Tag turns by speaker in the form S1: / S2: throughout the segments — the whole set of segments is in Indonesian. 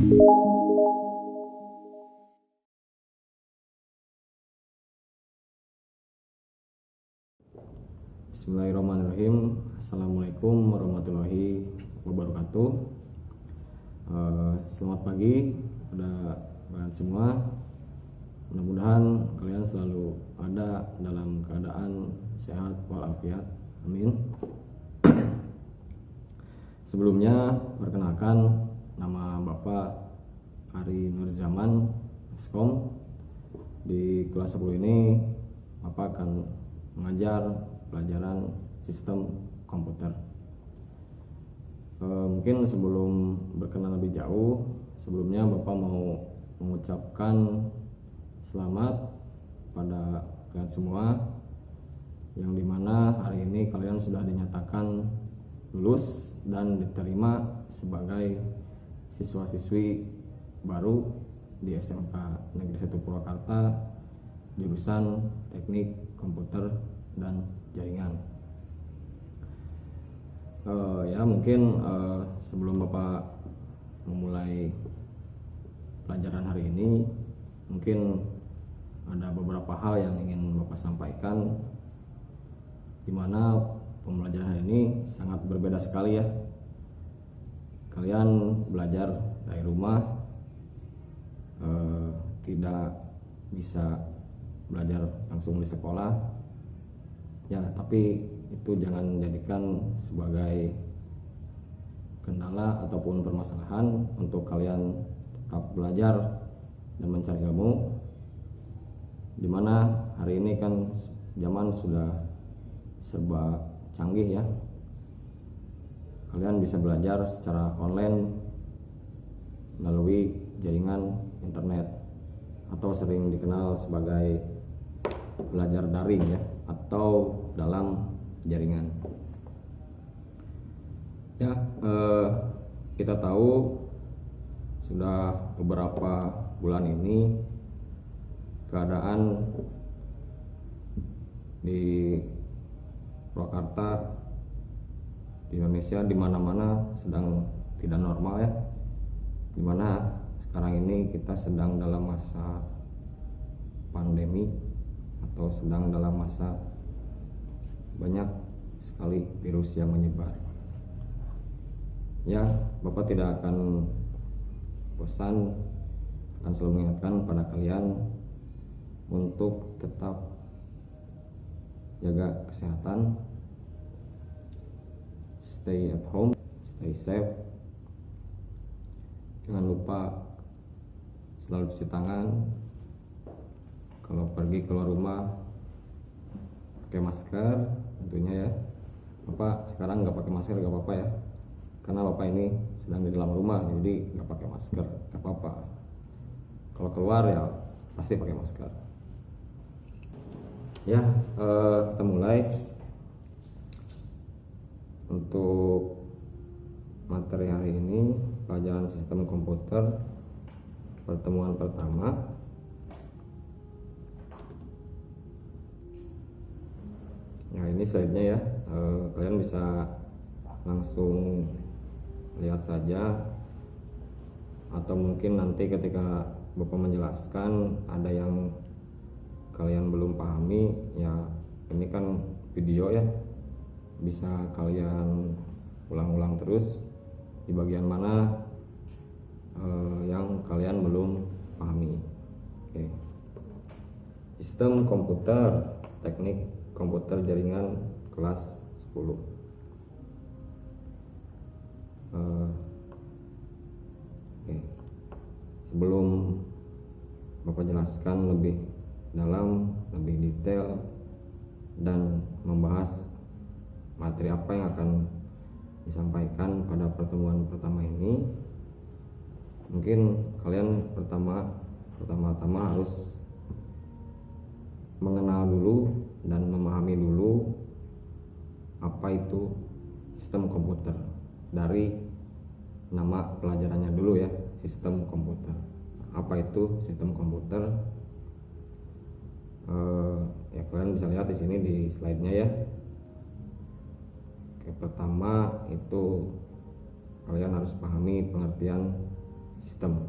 S1: Bismillahirrahmanirrahim. Assalamualaikum warahmatullahi wabarakatuh. Selamat pagi pada kalian semua. Mudah-mudahan kalian selalu ada dalam keadaan sehat walafiat. Amin. Sebelumnya perkenalkan, nama Bapak Ari Nurzaman, Meskom. Di kelas 10 ini Bapak akan mengajar pelajaran sistem komputer. Mungkin sebelum berkenalan lebih jauh, sebelumnya Bapak mau mengucapkan selamat pada kalian semua, yang dimana hari ini kalian sudah dinyatakan lulus dan diterima sebagai siswa-siswi baru di SMK Negeri 1 Purwakarta, jurusan Teknik Komputer dan Jaringan. Mungkin sebelum Bapak memulai pelajaran hari ini, mungkin ada beberapa hal yang ingin Bapak sampaikan, di mana pembelajaran hari ini sangat berbeda sekali ya. Kalian belajar dari rumah, tidak bisa belajar langsung di sekolah ya, tapi itu jangan jadikan sebagai kendala ataupun permasalahan untuk kalian tetap belajar dan mencari ilmu, dimana hari ini kan zaman sudah serba canggih ya. Kalian bisa belajar secara online melalui jaringan internet, atau sering dikenal sebagai belajar daring ya, atau dalam jaringan. Ya, kita tahu sudah beberapa bulan ini keadaan di Purwakarta, di Indonesia, di mana-mana sedang tidak normal ya. Dimana sekarang ini kita sedang dalam masa pandemi, atau sedang dalam masa banyak sekali virus yang menyebar. Ya, Bapak tidak akan bosan, akan selalu mengingatkan pada kalian untuk tetap jaga kesehatan, stay at home, stay safe. Jangan lupa selalu cuci tangan. Kalau pergi keluar rumah pakai masker tentunya ya. Bapak sekarang nggak pakai masker nggak apa-apa ya, karena Bapak ini sedang di dalam rumah, jadi nggak pakai masker nggak apa-apa. Kalau keluar ya pasti pakai masker. Ya, kita mulai. Untuk materi hari ini, pelajaran sistem komputer pertemuan pertama. Nah, ini slide-nya ya. Kalian bisa langsung lihat saja, atau mungkin nanti ketika Bapak menjelaskan ada yang kalian belum pahami ya, ini kan video ya, bisa kalian ulang-ulang terus di bagian mana yang kalian belum pahami. Oke. Sistem komputer, teknik komputer jaringan kelas 10. Sebelum Bapak jelaskan lebih dalam, lebih detail, dan membahas materi apa yang akan disampaikan pada pertemuan pertama ini, mungkin kalian pertama-tama harus mengenal dulu dan memahami dulu apa itu sistem komputer, dari nama pelajarannya dulu ya, sistem komputer. Apa itu sistem komputer? Ya kalian bisa lihat di sini di slide-nya ya. Oke, pertama itu kalian harus pahami pengertian sistem.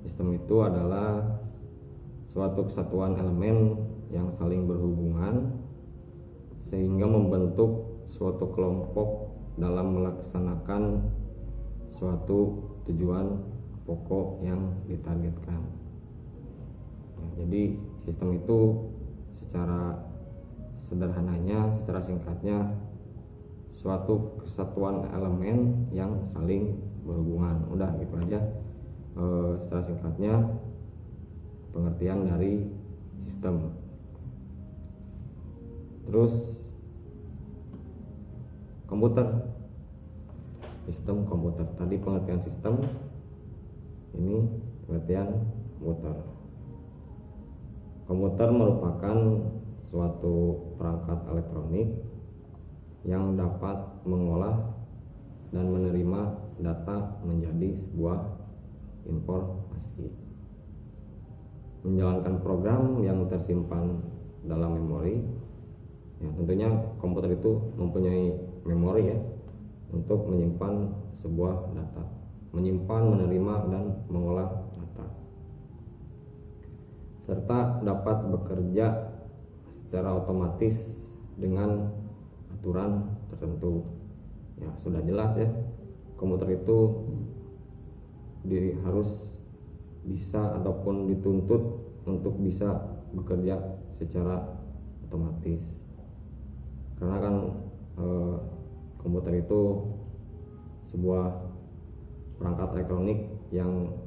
S1: Sistem itu adalah suatu kesatuan elemen yang saling berhubungan sehingga membentuk suatu kelompok dalam melaksanakan suatu tujuan pokok yang ditargetkan. Jadi sistem itu secara sederhananya, secara singkatnya, suatu kesatuan elemen yang saling berhubungan. Udah gitu aja secara singkatnya pengertian dari sistem. Terus komputer, sistem komputer. Tadi pengertian sistem, ini pengertian komputer. Komputer merupakan suatu perangkat elektronik yang dapat mengolah dan menerima data menjadi sebuah informasi, menjalankan program yang tersimpan dalam memori. Ya, tentunya komputer itu mempunyai memori ya, untuk menyimpan sebuah data, menyimpan, menerima, dan mengolah data, serta dapat bekerja secara otomatis dengan aturan tertentu. Ya, sudah jelas ya, komputer itu harus bisa ataupun dituntut untuk bisa bekerja secara otomatis, karena kan komputer itu sebuah perangkat elektronik yang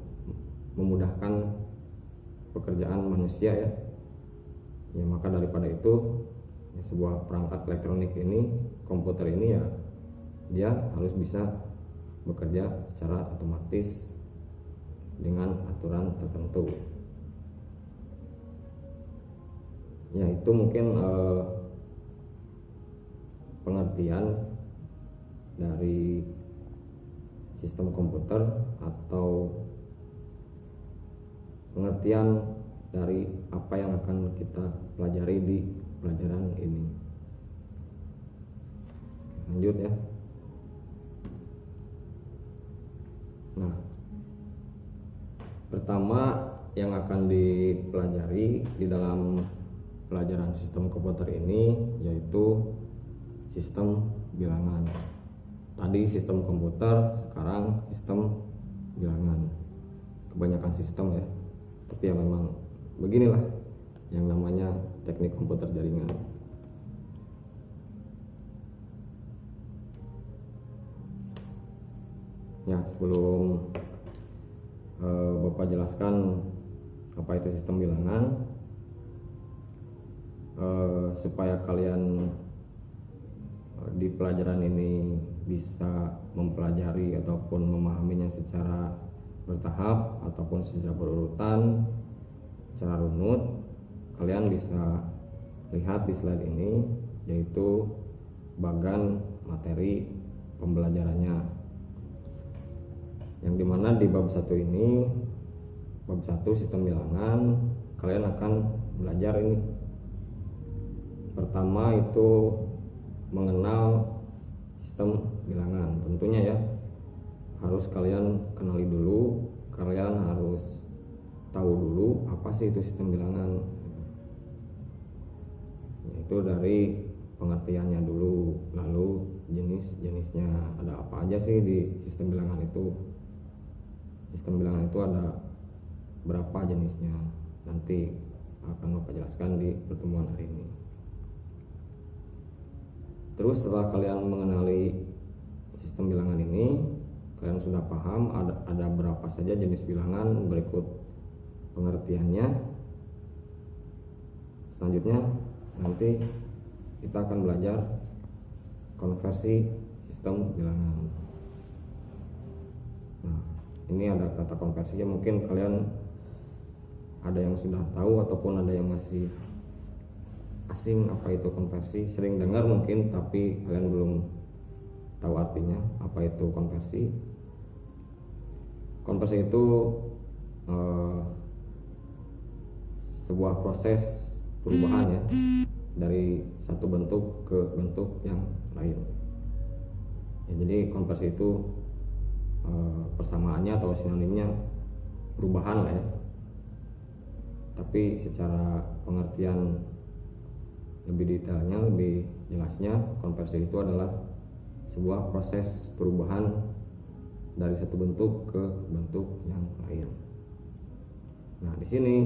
S1: memudahkan pekerjaan manusia ya. Ya, maka daripada itu ya, sebuah perangkat elektronik ini, komputer ini ya, dia harus bisa bekerja secara otomatis dengan aturan tertentu. Ya, itu mungkin pengertian dari sistem komputer atau pengertian dari apa yang akan kita pelajari di pelajaran ini. Lanjut ya. Nah, pertama yang akan dipelajari di dalam pelajaran sistem komputer ini yaitu sistem bilangan. Tadi sistem komputer, sekarang sistem bilangan. Kebanyakan sistem ya, tapi ya memang beginilah yang namanya teknik komputer jaringan. Ya, sebelum Bapak jelaskan apa itu sistem bilangan, supaya kalian di pelajaran ini bisa mempelajari ataupun memahaminya secara bertahap ataupun secara berurutan, secara runut, kalian bisa lihat di slide ini, yaitu bagan materi pembelajarannya, yang dimana di bab 1 ini, bab 1 sistem bilangan, kalian akan belajar ini. Pertama itu mengenal sistem bilangan. Tentunya ya, harus kalian kenali dulu, kalian harus tahu dulu apa sih itu sistem bilangan. Itu dari pengertiannya dulu, lalu jenis-jenisnya, ada apa aja sih di sistem bilangan itu. Sistem bilangan itu ada berapa jenisnya, nanti akan Bapak jelaskan di pertemuan hari ini. Terus setelah kalian mengenali sistem bilangan ini, kalian sudah paham ada berapa saja jenis bilangan, berikut pengertiannya. Selanjutnya nanti kita akan belajar konversi sistem bilangan. Nah, ini ada kata konversinya, mungkin kalian ada yang sudah tahu ataupun ada yang masih asing apa itu konversi, sering dengar mungkin tapi kalian belum tahu artinya apa itu konversi. Konversi itu sebuah proses perubahan ya, dari satu bentuk ke bentuk yang lain ya. Jadi konversi itu persamaannya atau sinonimnya perubahan lah ya. Tapi secara pengertian lebih detailnya, lebih jelasnya, konversi itu adalah sebuah proses perubahan dari satu bentuk ke bentuk yang lain. Nah, di sini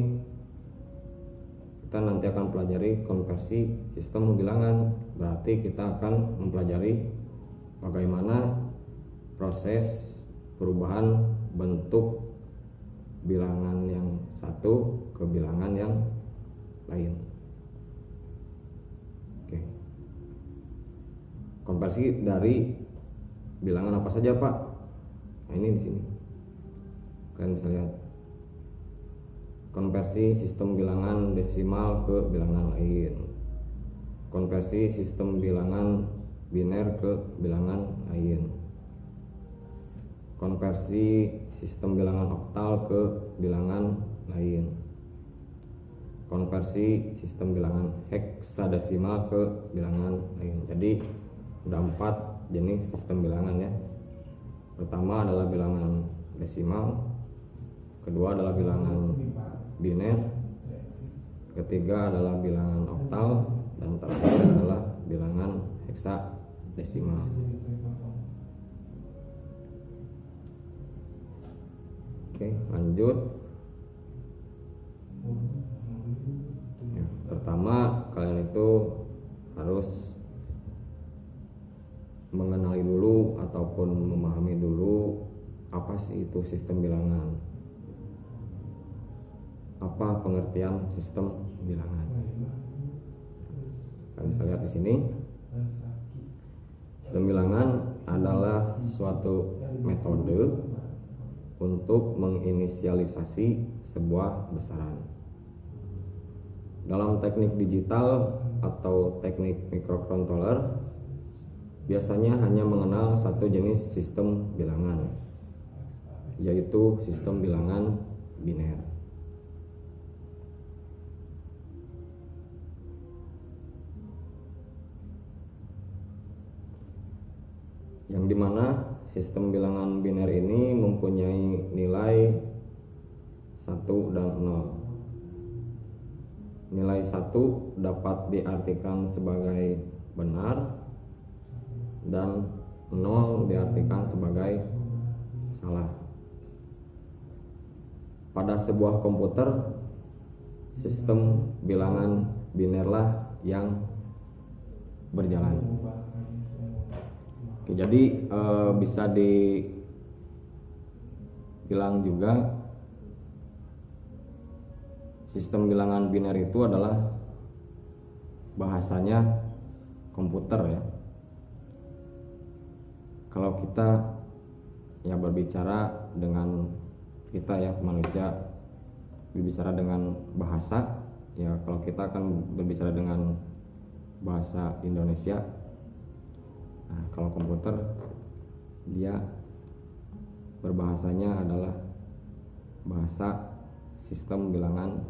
S1: kita nanti akan pelajari konversi sistem bilangan. Berarti kita akan mempelajari bagaimana proses perubahan bentuk bilangan yang satu ke bilangan yang lain. Oke. Konversi dari bilangan apa saja, Pak? Nah, ini di sini. Kalian bisa lihat. Konversi sistem bilangan desimal ke bilangan lain. Konversi sistem bilangan biner ke bilangan lain. Konversi sistem bilangan oktal ke bilangan lain. Konversi sistem bilangan heksadesimal ke bilangan lain. Jadi ada 4 jenis sistem bilangan ya. Pertama adalah bilangan desimal, kedua adalah bilangan biner, ketiga adalah bilangan oktal, dan terakhir adalah bilangan heksadesimal. Oke, lanjut. Ya, pertama kalian itu harus mengenali dulu ataupun memahami dulu apa sih itu sistem bilangan. Apa pengertian sistem bilangan? Kalian bisa lihat di sini. Sistem bilangan adalah suatu metode untuk menginisialisasi sebuah besaran. Dalam teknik digital atau teknik microcontroller, biasanya hanya mengenal satu jenis sistem bilangan, yaitu sistem bilangan biner. Yang dimana sistem bilangan biner ini mempunyai nilai 1 dan 0. Nilai 1 dapat diartikan sebagai benar dan 0 diartikan sebagai salah. Pada sebuah komputer, sistem bilangan binerlah yang berjalan. Oke, jadi bisa dibilang juga sistem bilangan biner itu adalah bahasanya komputer ya. Kalau kita ya berbicara dengan kita ya manusia berbicara dengan bahasa ya, kalau kita akan berbicara dengan bahasa Indonesia. Nah, kalau komputer dia berbahasanya adalah bahasa sistem bilangan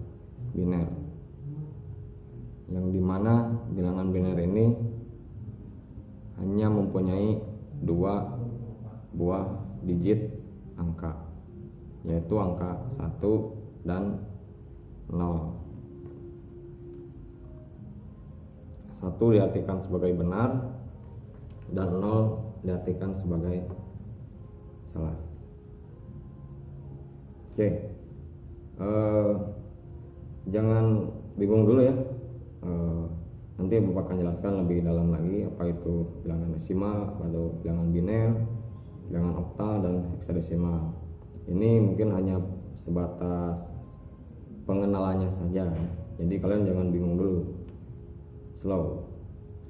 S1: biner, yang dimana bilangan biner ini hanya mempunyai 2 buah digit angka, yaitu angka 1 dan 0. 1 diartikan sebagai benar dan 0 diartikan sebagai salah. Oke, jangan bingung dulu ya. Nanti Bapak akan jelaskan lebih dalam lagi apa itu bilangan desimal atau bilangan biner, bilangan oktal dan heksadesimal. Ini mungkin hanya sebatas pengenalannya saja. Jadi kalian jangan bingung dulu. Slow,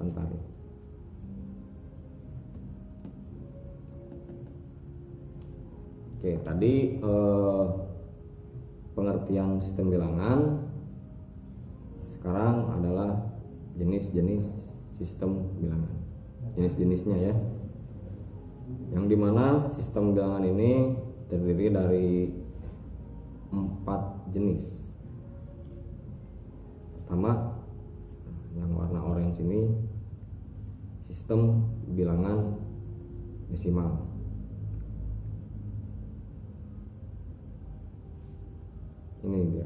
S1: santai. Oke, tadi pengertian sistem bilangan. Sekarang adalah jenis-jenis sistem bilangan, jenis-jenisnya ya, yang dimana sistem bilangan ini terdiri dari 4 jenis. Pertama, yang warna oranye ini sistem bilangan desimal. Ini dia.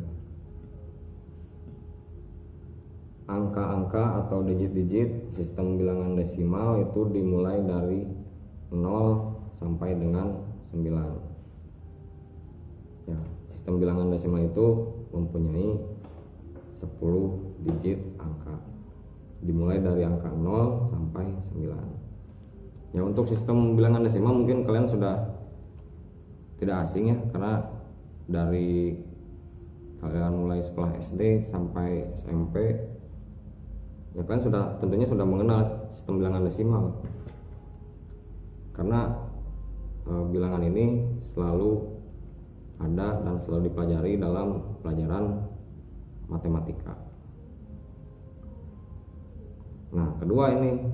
S1: Angka-angka atau digit-digit sistem bilangan desimal itu dimulai dari 0 sampai dengan 9. Ya, sistem bilangan desimal itu mempunyai 10 digit angka. Dimulai dari angka 0 sampai 9. Ya, untuk sistem bilangan desimal mungkin kalian sudah tidak asing ya, karena dari kalian mulai sekolah SD sampai SMP ya kalian tentunya sudah mengenal sistem bilangan desimal, karena bilangan ini selalu ada dan selalu dipelajari dalam pelajaran matematika. Nah, kedua ini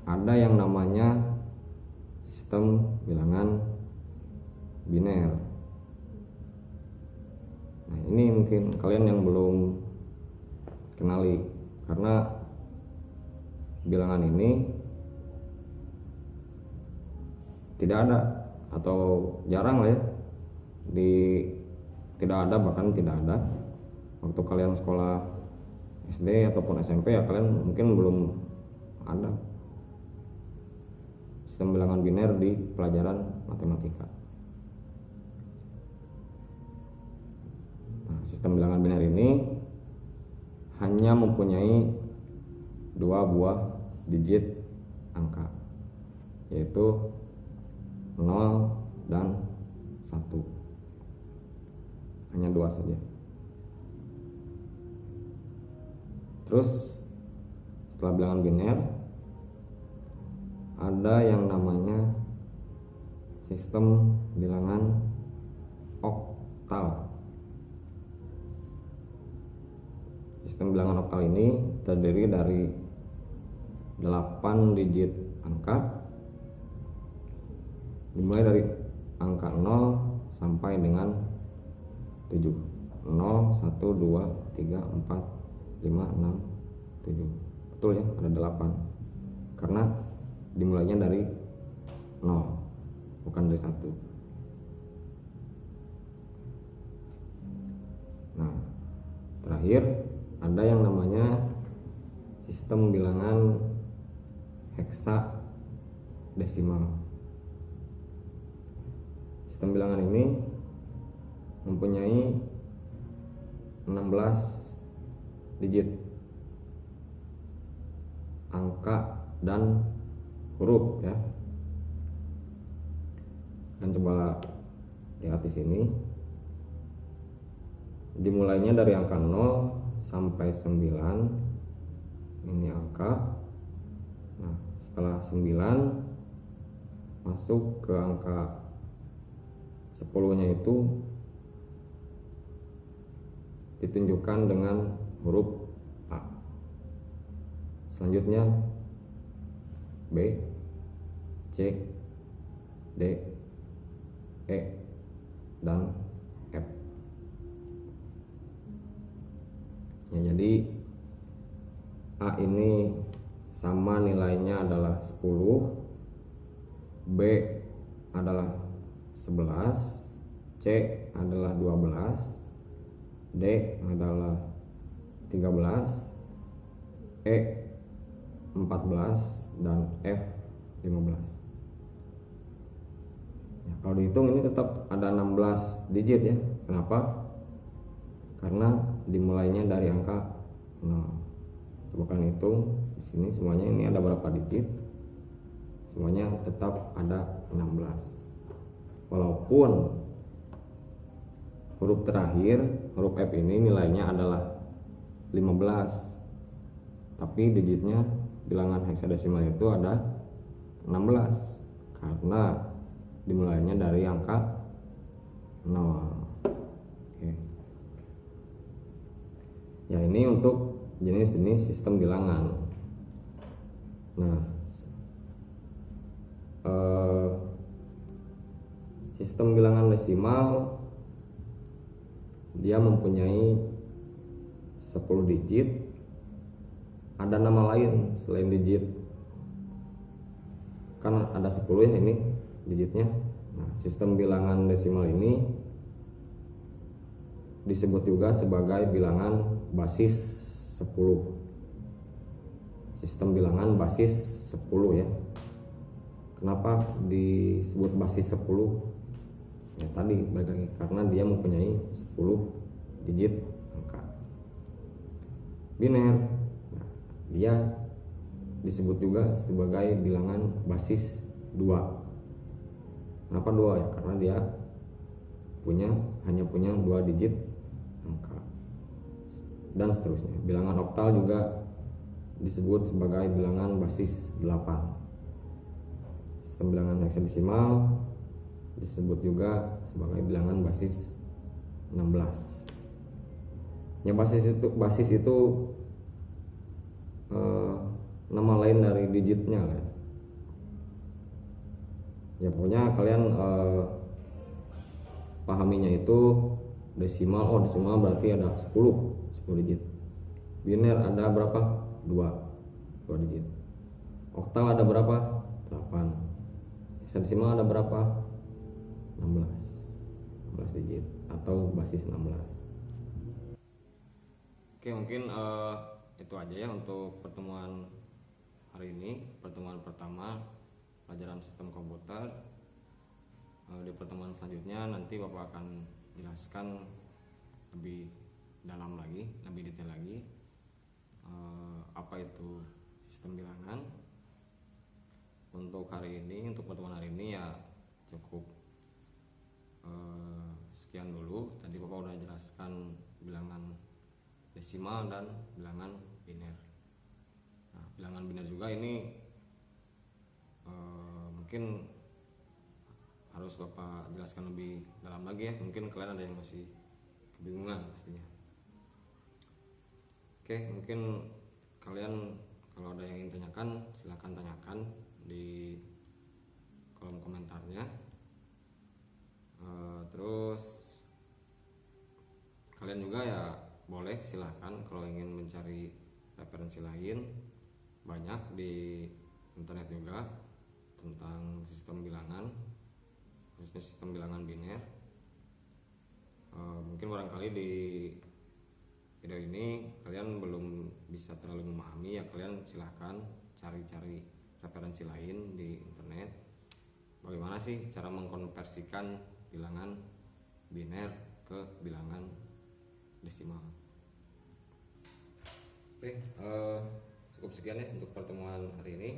S1: ada yang namanya sistem bilangan biner. Nah, ini mungkin kalian yang belum kenali, karena bilangan ini tidak ada atau jarang lah ya, tidak ada, bahkan tidak ada waktu kalian sekolah SD ataupun SMP ya, kalian mungkin belum ada sistem bilangan biner di pelajaran matematika. Nah, sistem bilangan biner ini hanya mempunyai 2 buah digit angka, yaitu 0 dan 1. Hanya 2 saja. Terus setelah bilangan biner ada yang namanya sistem bilangan oktal. Sistem bilangan oktal ini terdiri dari 8 digit angka, dimulai dari angka 0 sampai dengan 7. 0, 1, 2, 3, 4, 5, 6, 7. Betul ya, ada 8. Karena dimulainya dari 0, bukan dari 1. Nah, terakhir ada yang namanya sistem bilangan heksadesimal. Sistem bilangan ini mempunyai 16 digit angka dan huruf ya. Dan coba lihat di sini. Dimulainya dari angka 0 sampai 9. Ini angka. Nah, setelah 9 masuk ke angka 10-nya itu ditunjukkan dengan huruf A. Selanjutnya B, C, D, E, dan F. Ya, jadi A ini sama nilainya adalah 10, B adalah 11, C adalah 12, D adalah 13, E 14, dan F 15. Ya, kalau dihitung ini tetap ada 16 digit ya. Kenapa? Karena dimulainya dari angka 0. Coba kalian hitung di sini semuanya ini ada berapa digit? Semuanya tetap ada 16. Walaupun huruf terakhir, huruf F ini nilainya adalah 15, tapi digitnya bilangan heksadesimal itu ada 16 karena dimulainya dari angka 0. Oke. Ya, ini untuk jenis-jenis sistem bilangan. Nah, sistem bilangan desimal dia mempunyai 10 digit. Ada nama lain selain digit, kan ada 10 ya ini digitnya. Nah, sistem bilangan desimal ini disebut juga sebagai bilangan basis 10. Sistem bilangan basis 10 ya. Kenapa disebut basis 10? Ya tadi balik lagi, karena dia mempunyai 10 digit angka. Biner, nah, dia disebut juga sebagai bilangan basis 2. Kenapa 2 ya? Karena dia hanya punya 2 digit angka. Dan seterusnya. Bilangan oktal juga disebut sebagai bilangan basis 8. Sistem bilangan heksadesimal disebut juga sebagai bilangan basis 16. Yang basis itu nama lain dari digitnya kan. Ya pokoknya kalian pahaminya itu desimal. Desimal berarti ada 10 digit. Biner ada berapa? 2 digit. Oktal ada berapa? 8. Heksadesimal ada berapa? 16 digit atau basis 16. Oke, mungkin itu aja ya untuk pertemuan hari ini, pertemuan pertama pelajaran sistem komputer. Di pertemuan selanjutnya nanti Bapak akan jelaskan lebih dalam lagi, lebih detail lagi apa itu sistem bilangan. Untuk hari ini, untuk pertemuan hari ini ya cukup sekian dulu. Tadi Bapak udah jelaskan bilangan desimal dan bilangan biner. Nah, bilangan biner juga ini mungkin harus Bapak jelaskan lebih dalam lagi ya. Mungkin kalian ada yang masih kebingungan pastinya. Oke, mungkin kalian kalau ada yang ingin tanyakan silahkan tanyakan di kolom komentarnya. Terus kalian juga ya boleh silahkan kalau ingin mencari referensi lain, banyak di internet juga tentang sistem bilangan, khususnya sistem bilangan biner. Mungkin barangkali di video ini kalian belum bisa terlalu memahami ya, kalian silahkan cari-cari referensi lain di internet. Bagaimana sih cara mengkonversikan bilangan biner ke bilangan desimal. Oke, cukup sekian ya untuk pertemuan hari ini.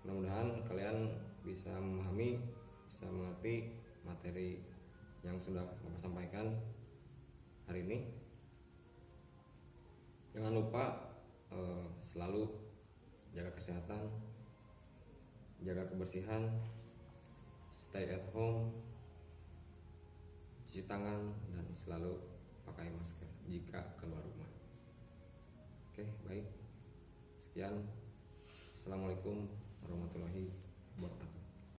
S1: Mudah-mudahan kalian bisa memahami, bisa mengerti materi yang sudah Bapak sampaikan hari ini. Jangan lupa selalu jaga kesehatan, jaga kebersihan, stay at home, cuci tangan, dan selalu pakai masker jika keluar rumah. Oke, baik. Sekian. Assalamualaikum warahmatullahi wabarakatuh.